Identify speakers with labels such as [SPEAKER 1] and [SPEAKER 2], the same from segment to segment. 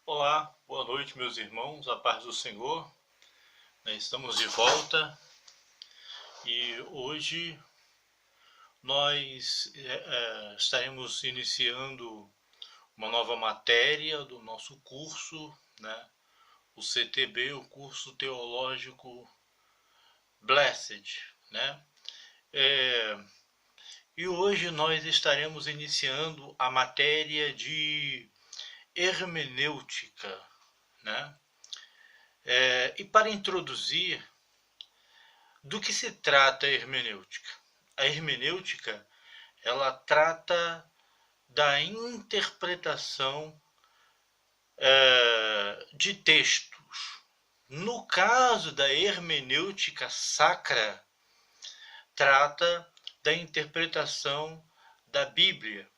[SPEAKER 1] Olá, boa noite, meus irmãos, a paz do Senhor. Estamos de volta e hoje nós estaremos iniciando uma nova matéria do nosso curso, né? O CTB, o curso teológico Blessed, né? E hoje nós estaremos iniciando a matéria de hermenêutica, né? E para introduzir, do que se trata a hermenêutica? A hermenêutica, ela trata da interpretação de textos. No caso da hermenêutica sacra, trata da interpretação da Bíblia.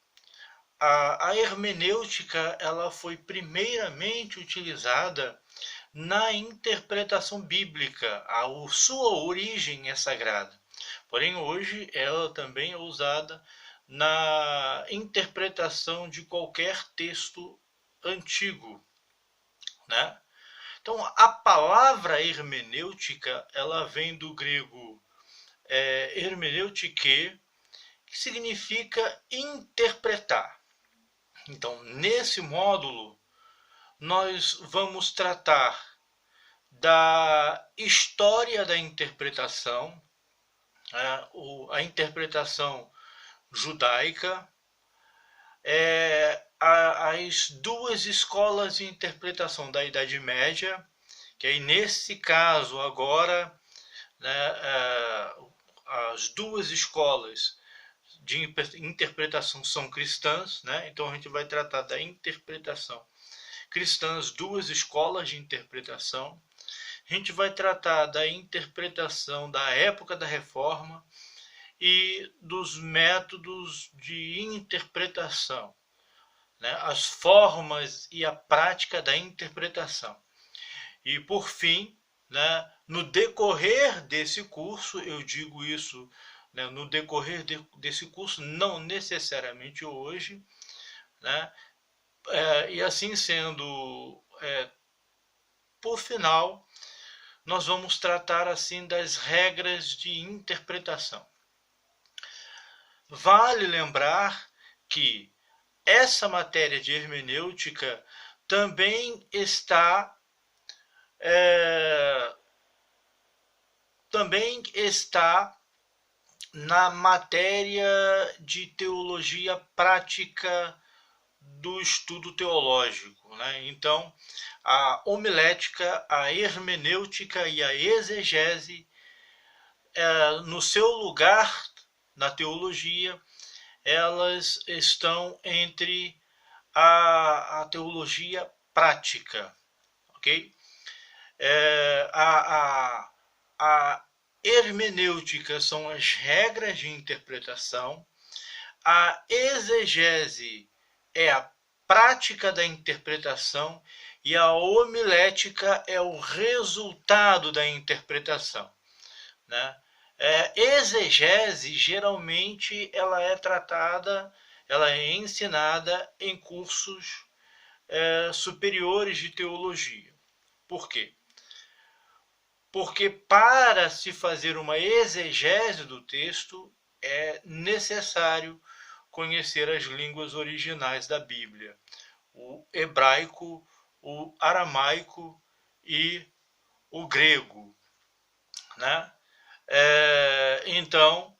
[SPEAKER 1] A hermenêutica, ela foi primeiramente utilizada na interpretação bíblica. A sua origem é sagrada. Porém, hoje ela também é usada na interpretação de qualquer texto antigo, né? Então, a palavra hermenêutica, ela vem do grego hermeneutike, que significa interpretar. Então, nesse módulo, nós vamos tratar da história da interpretação, a interpretação judaica, as duas escolas de interpretação da Idade Média, que aí nesse caso agora, né, as duas escolas de interpretação são cristãs, né? Então a gente vai tratar da interpretação cristã, as duas escolas de interpretação. A gente vai tratar da interpretação da época da Reforma e dos métodos de interpretação, né? As formas e a prática da interpretação. E por fim, né, no decorrer desse curso, eu digo isso, né, no decorrer desse curso, não necessariamente hoje, né, e assim sendo, por final, nós vamos tratar assim das regras de interpretação. Vale lembrar que essa matéria de hermenêutica também está na matéria de teologia prática do estudo teológico, né? Então, a homilética, a hermenêutica e a exegese, no seu lugar na teologia, elas estão entre a teologia prática, ok? A hermenêutica são as regras de interpretação, a exegese é a prática da interpretação e a homilética é o resultado da interpretação, né? Exegese, geralmente, ela é tratada, ela é ensinada em cursos superiores de teologia. Por quê? Porque para se fazer uma exegese do texto, é necessário conhecer as línguas originais da Bíblia, o hebraico, o aramaico e o grego, né? Então,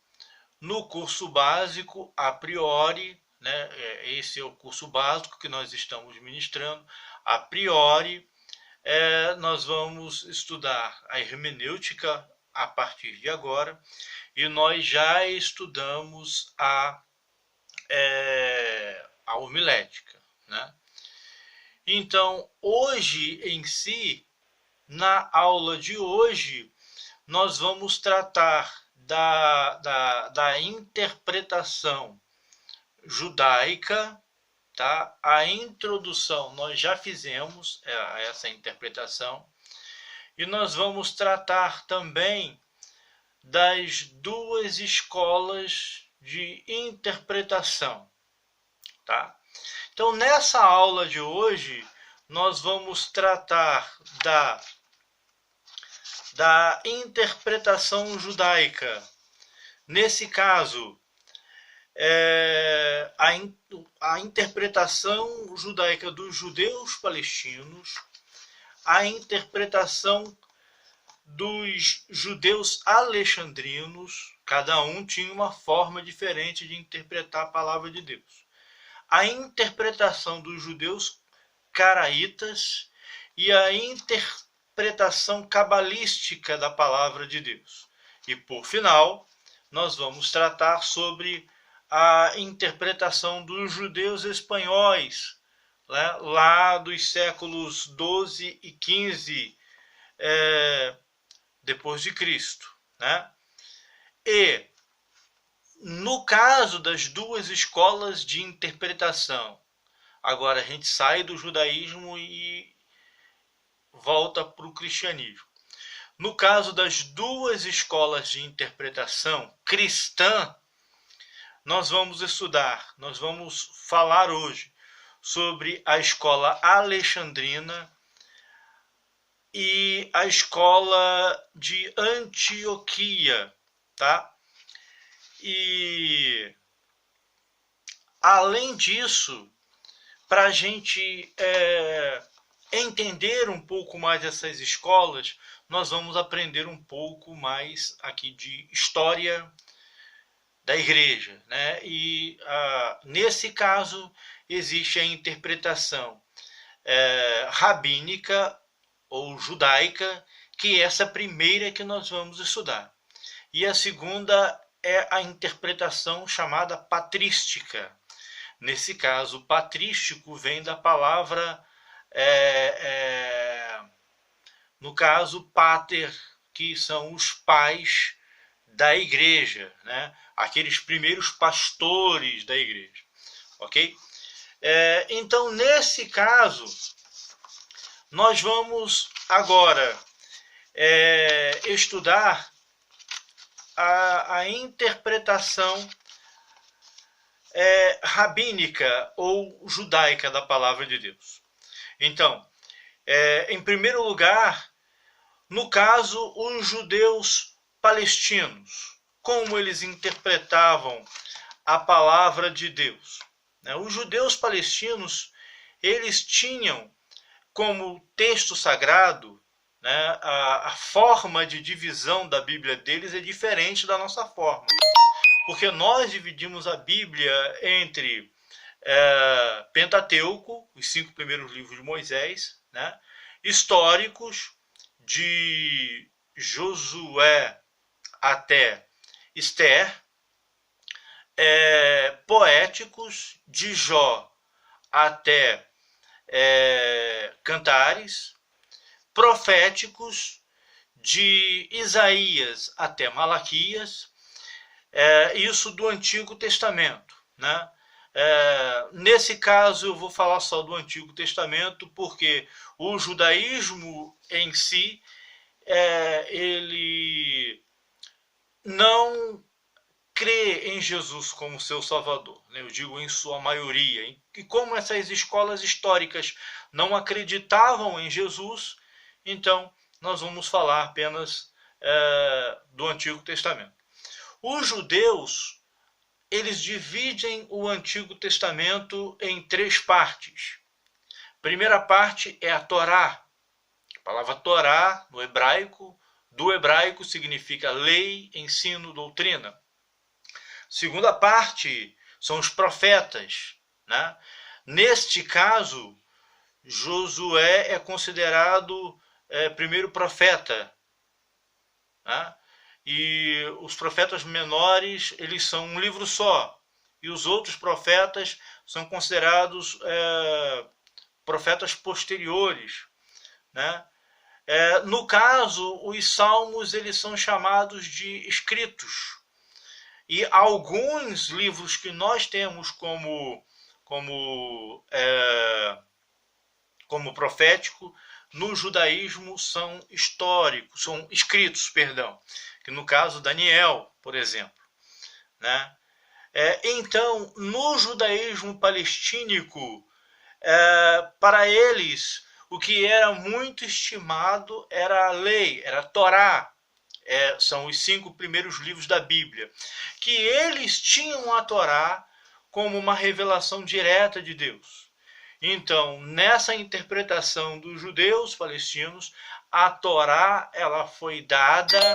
[SPEAKER 1] no curso básico, a priori, né, esse é o curso básico que nós estamos ministrando, a priori, nós vamos estudar a hermenêutica a partir de agora, e nós já estudamos a homilética, né? Então, hoje em si, na aula de hoje, nós vamos tratar da interpretação judaica, tá? A introdução nós já fizemos essa interpretação, e nós vamos tratar também das duas escolas de interpretação, tá? Então, nessa aula de hoje, nós vamos tratar da interpretação judaica. Nesse caso, a interpretação judaica dos judeus palestinos, a interpretação dos judeus alexandrinos, cada um tinha uma forma diferente de interpretar a palavra de Deus. A interpretação dos judeus caraítas e a interpretação cabalística da palavra de Deus. E por final, nós vamos tratar sobre a interpretação dos judeus espanhóis, né, lá dos séculos 12 e 15 depois de Cristo, né? E no caso das duas escolas de interpretação, agora a gente sai do judaísmo e volta para o cristianismo. No caso das duas escolas de interpretação cristã, nós vamos falar hoje sobre a escola alexandrina e a escola de Antioquia, tá? E além disso, para a gente entender um pouco mais essas escolas, nós vamos aprender um pouco mais aqui de história da igreja, né? E nesse caso existe a interpretação rabínica ou judaica, que é essa primeira que nós vamos estudar. E a segunda é a interpretação chamada patrística. Nesse caso, patrístico vem da palavra, no caso, pater, que são os pais da igreja, né? Aqueles primeiros pastores da igreja, ok? Então, nesse caso, nós vamos agora estudar a interpretação rabínica ou judaica da palavra de Deus. Então, em primeiro lugar, no caso, os judeus palestinos, como eles interpretavam a palavra de Deus. Os judeus palestinos, eles tinham como texto sagrado, né, a forma de divisão da Bíblia deles é diferente da nossa forma. Porque nós dividimos a Bíblia entre Pentateuco, os 5 primeiros livros de Moisés, né, históricos, de Josué até Esther, poéticos, de Jó até Cantares, proféticos, de Isaías até Malaquias, isso do Antigo Testamento, né? Nesse caso eu vou falar só do Antigo Testamento, porque o judaísmo em si, ele não crê em Jesus como seu Salvador, né? Eu digo em sua maioria. E como essas escolas históricas não acreditavam em Jesus, então nós vamos falar apenas do Antigo Testamento. Os judeus, eles dividem o Antigo Testamento em 3 partes. A primeira parte é a Torá. A palavra Torá, no hebraico, do hebraico significa lei, ensino, doutrina. Segunda parte são os profetas, né? Neste caso, Josué é considerado primeiro profeta, né? E os profetas menores, eles são um livro só. E os outros profetas são considerados profetas posteriores, né? No caso, os salmos, eles são chamados de escritos. E alguns livros que nós temos como profético, no judaísmo são históricos, são escritos, perdão, que no caso Daniel, por exemplo, né? Então, no judaísmo palestínico, para eles, o que era muito estimado era a lei, era a Torá. São os 5 primeiros livros da Bíblia, que eles tinham a Torá como uma revelação direta de Deus. Então, nessa interpretação dos judeus palestinos, a Torá ela foi dada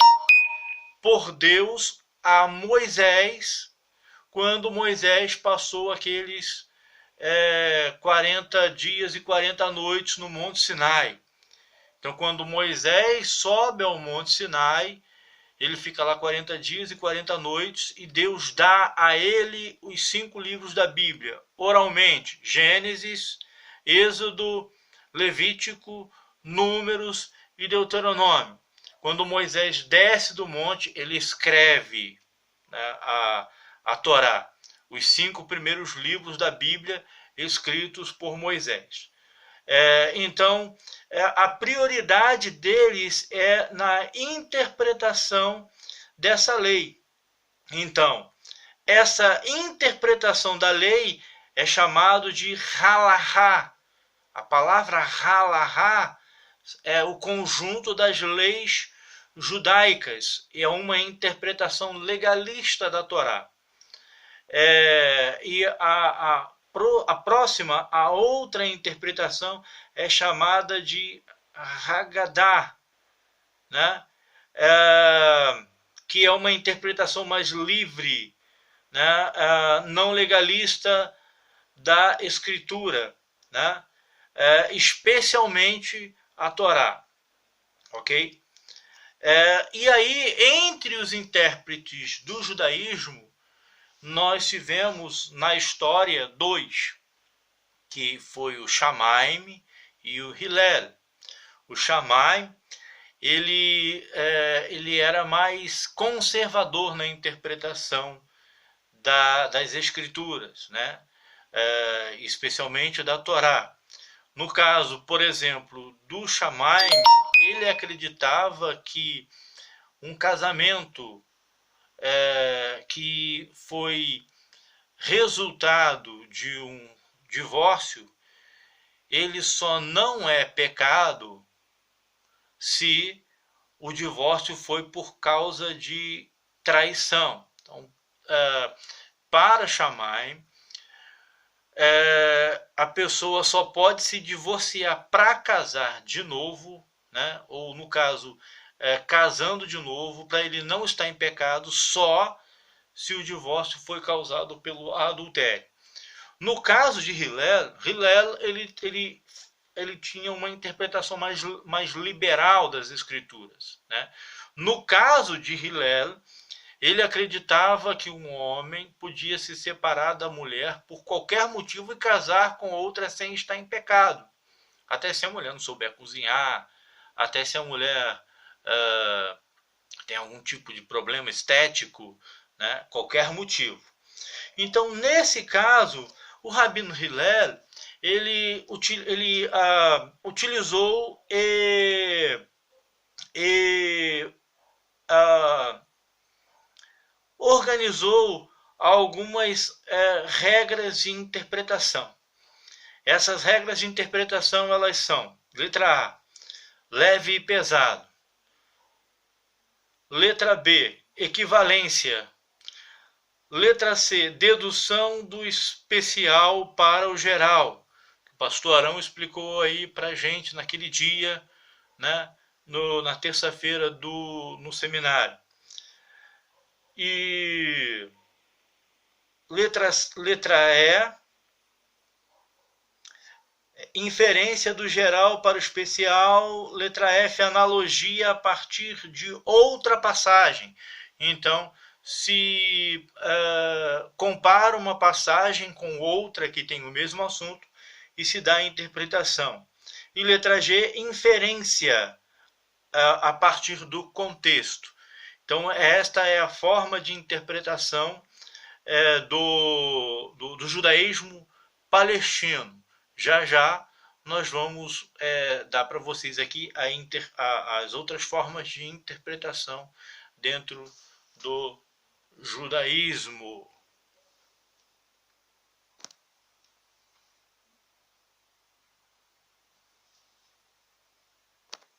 [SPEAKER 1] por Deus a Moisés, quando Moisés passou aqueles 40 dias e 40 noites no Monte Sinai. Então, quando Moisés sobe ao Monte Sinai, ele fica lá 40 dias e 40 noites e Deus dá a ele os 5 livros da Bíblia, oralmente: Gênesis, Êxodo, Levítico, Números e Deuteronômio. Quando Moisés desce do monte, ele escreve, né, a Torá, os 5 primeiros livros da Bíblia escritos por Moisés. Então, a prioridade deles é na interpretação dessa lei. Então, essa interpretação da lei é chamado de halahá. A palavra halahá é o conjunto das leis judaicas, é uma interpretação legalista da Torá. E a próxima, a outra interpretação é chamada de Haggadah, né? Que é uma interpretação mais livre, né? Não legalista da Escritura, né? Especialmente a Torá, ok? E aí, entre os intérpretes do judaísmo, nós tivemos na história 2, que foi o Shammai e o Hillel. O Shammai, ele era mais conservador na interpretação das escrituras, né? Especialmente da Torá. No caso, por exemplo, do Shammai, ele acreditava que um casamento que foi resultado de um divórcio, ele só não é pecado se o divórcio foi por causa de traição. Então, para Shammai, a pessoa só pode se divorciar para casar de novo, né? Ou no caso, casando de novo, para ele não estar em pecado, só se o divórcio foi causado pelo adultério. No caso de Hillel, ele tinha uma interpretação mais liberal das escrituras, né? No caso de Hillel, ele acreditava que um homem podia se separar da mulher por qualquer motivo e casar com outra sem estar em pecado. Até se a mulher não souber cozinhar, até se a mulher tem algum tipo de problema estético, né? Qualquer motivo. Então, nesse caso, o Rabino Hillel, ele utilizou organizou algumas regras de interpretação. Essas regras de interpretação, elas são: letra A, leve e pesado. Letra B, equivalência. Letra C, dedução do especial para o geral. O pastor Arão explicou aí para a gente naquele dia, né, na terça-feira no seminário. E letra E, inferência do geral para o especial. Letra F, analogia a partir de outra passagem. Então, se compara uma passagem com outra que tem o mesmo assunto e se dá a interpretação. E letra G, inferência a partir do contexto. Então, esta é a forma de interpretação do judaísmo palestino. Já já nós vamos dar para vocês aqui as outras formas de interpretação dentro do judaísmo.